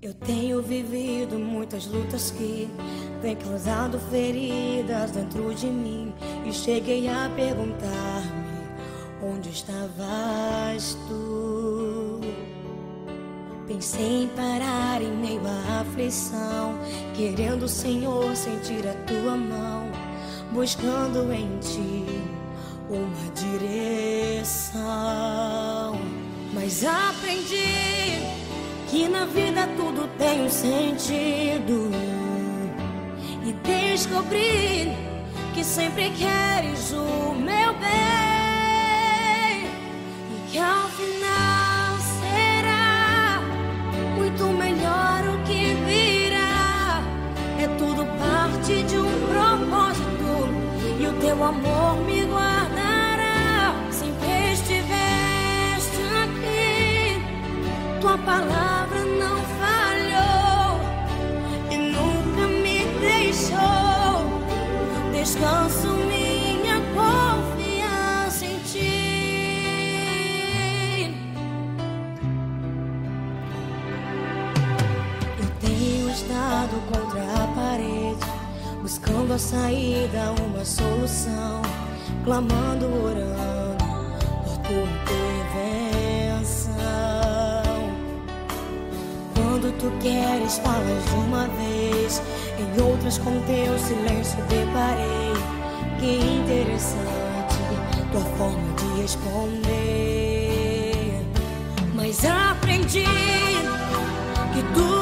Eu tenho vivido muitas lutas que têm causado feridas dentro de mim, e cheguei a perguntar-me: onde estavas tu? Pensei em parar em meio à aflição, querendo, Senhor, sentir a tua mão, buscando em ti uma direção. Mas aprendi que na vida tudo tem um sentido, e descobri que sempre queres o meu bem, e que ao final será muito melhor o que virá. É tudo parte de um propósito, e o teu amor me guardará. Sempre estiveste aqui, tua palavra não falhou e nunca me deixou. Descanso minha confiança em ti. Eu tenho estado contra a parede, buscando a saída, uma solução, clamando, orando por tua intervenção. Quando tu queres, falas de uma vez, em outras com teu silêncio deparei. Que interessante tua forma de responder. Mas aprendi que tu